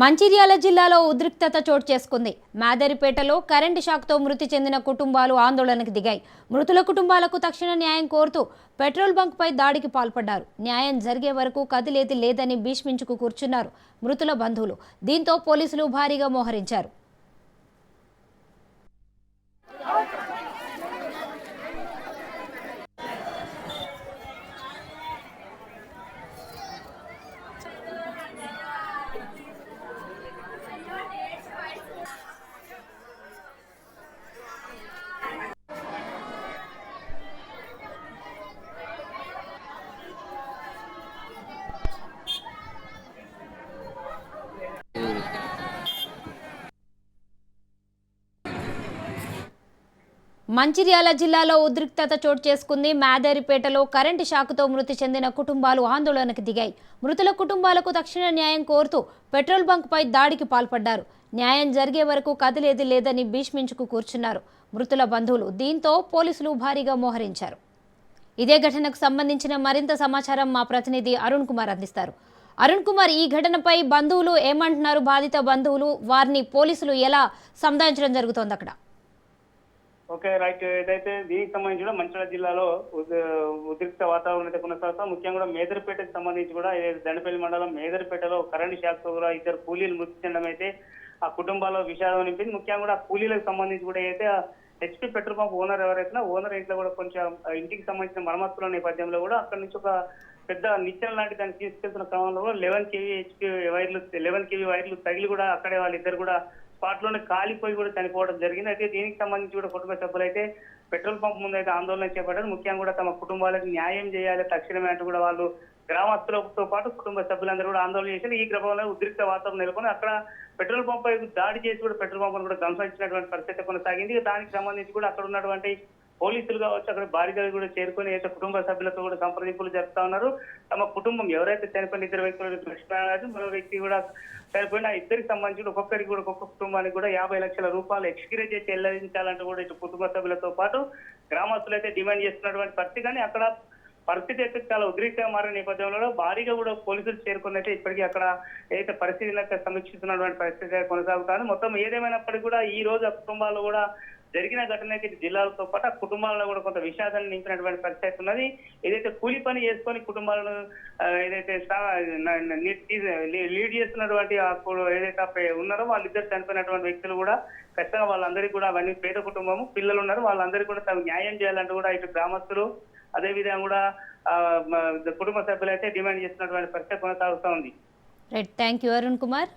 మంచిర్యాల జిల్లాలో ఉద్రిక్తత చోటు చేసుకుంది. మాదరిపేటలో కరెంటు షాక్తో మృతి చెందిన కుటుంబాలు ఆందోళనకు దిగాయి. మృతుల కుటుంబాలకు తక్షణ న్యాయం కోరుతూ పెట్రోల్ బంక్పై దాడికి పాల్పడ్డారు. న్యాయం జరిగే వరకు కదిలేది లేదని భీష్మించుకు కూర్చున్నారు మృతుల బంధువులు. దీంతో పోలీసులు భారీగా మోహరించారు. మంచిర్యాల జిల్లాలో ఉద్రిక్తత చోటు చేసుకుంది. మాదరిపేటలో కరెంటు షాకుతో మృతి చెందిన కుటుంబాలు ఆందోళనకు దిగాయి. మృతుల కుటుంబాలకు తక్షణ న్యాయం కోరుతూ పెట్రోల్ బంక్పై దాడికి పాల్పడ్డారు. న్యాయం జరిగే వరకు కదిలేది లేదని భీష్మించుకు కూర్చున్నారు మృతుల బంధువులు. దీంతో పోలీసులు భారీగా మోహరించారు. ఇదే ఘటనకు సంబంధించిన మరింత సమాచారం మా ప్రతినిధి అరుణ్ కుమార్ అందిస్తారు. అరుణ్ కుమార్, ఈ ఘటనపై బంధువులు ఏమంటున్నారు? బాధిత బంధువులు వారిని పోలీసులు ఎలా సంధానించడం జరుగుతోంది అక్కడ? Okay, right. ఏదైతే దీనికి సంబంధించి కూడా మంచిర్యాల జిల్లాలో ఉద్రిక్త వాతావరణం అయితే కొనసాగుతాం. ముఖ్యంగా కూడా మేదరపేటకు సంబంధించి కూడా దండపల్లి మండలం మేదరపేటలో కరెంటు షాక్ తో కూడా ఇద్దరు కూలీలు మృతి చెందడం అయితే ఆ కుటుంబాల్లో విషాదం నింపింది. ముఖ్యంగా కూడా కూలీలకు సంబంధించి కూడా అయితే హెచ్పీ పెట్రోల్ పంప్ ఓనర్ ఎవరైతే ఓనర్ ఇంట్లో కూడా కొంచెం ఇంటికి సంబంధించిన మరమ్మతుల నేపథ్యంలో కూడా అక్కడి నుంచి ఒక పెద్ద నిచ్చెన లాంటి దాన్ని తీసుకెళ్తున్న క్రమంలో కూడా 11 kV హెచ్పీ వైర్లు 11 kV వైర్లు తగిలి కూడా అక్కడే వాళ్ళిద్దరు కూడా స్పాట్ లోనే కాలిపోయి కూడా చనిపోవడం జరిగింది. అయితే దీనికి సంబంధించి కూడా కుటుంబ సభ్యులు అయితే పెట్రోల్ పంప్ ముందు అయితే ఆందోళన చేపట్టారు. ముఖ్యంగా కూడా తమ కుటుంబాలకు న్యాయం చేయాలి తక్షణమే అంటూ కూడా వాళ్ళు గ్రామస్తులతో పాటు కుటుంబ సభ్యులందరూ కూడా ఆందోళన చేశారు. ఈ క్రమంలో ఉద్రిక్త వాతావరణం నెలకొని అక్కడ పెట్రోల్ పంప్ పై దాడి చేసి కూడా పెట్రోల్ పంప్ కూడా ధ్వంసించినటువంటి పరిస్థితి కొనసాగింది. దానికి సంబంధించి కూడా అక్కడ ఉన్నటువంటి పోలీసులు కావచ్చు, అక్కడ భారీగా కూడా చేరుకొని అయితే కుటుంబ సభ్యులతో కూడా సంప్రదింపులు జరుపుతా ఉన్నారు. తమ కుటుంబం ఎవరైతే చనిపోయిన ఇద్దరు వ్యక్తులు కృష్ణరాజు మరో వ్యక్తి కూడా చనిపోయిన ఇద్దరికి సంబంధించి ఒక్కొక్కరికి కూడా ఒక్కొక్క కుటుంబానికి కూడా 50 లక్షల రూపాయలు ఎక్స్గ్రేజ్ చేసి చెల్లించాలంటూ కూడా ఇటు కుటుంబ సభ్యులతో పాటు గ్రామస్తులు అయితే డిమాండ్ చేస్తున్నటువంటి పరిస్థితి. కానీ అక్కడ పరిస్థితి అయితే చాలా ఉద్రిక్తంగా మారిన నేపథ్యంలో భారీగా కూడా పోలీసులు చేరుకుని అయితే ఇప్పటికీ అక్కడ ఏదైతే పరిస్థితులను సమీక్షిస్తున్నటువంటి పరిస్థితి కొనసాగుతాను. మొత్తం ఏదేమైనప్పటికీ కూడా ఈ రోజు ఆ కుటుంబాల్లో కూడా జరిగిన ఘటన అయితే జిల్లాలతో పాటు ఆ కుటుంబాలలో కూడా కొంత విషాదాన్ని నింపినటువంటి పరిస్థితి ఉన్నది. ఏదైతే కూలి పని చేసుకొని కుటుంబాలను ఏదైతే లీడ్ చేస్తున్నటువంటి ఏదైతే ఉన్నారో వాళ్ళిద్దరు చనిపోయినటువంటి వ్యక్తులు కూడా ఖచ్చితంగా వాళ్ళందరికీ కూడా అవన్నీ పేద కుటుంబము పిల్లలు ఉన్నారు, వాళ్ళందరికీ కూడా తమ న్యాయం చేయాలంటూ కూడా ఇటు గ్రామస్తులు అదేవిధంగా కూడా కుటుంబ సభ్యులు అయితే డిమాండ్ చేస్తున్నటువంటి పరిస్థితి కొనసాగుతూ ఉంది. Right, thank you Arun Kumar.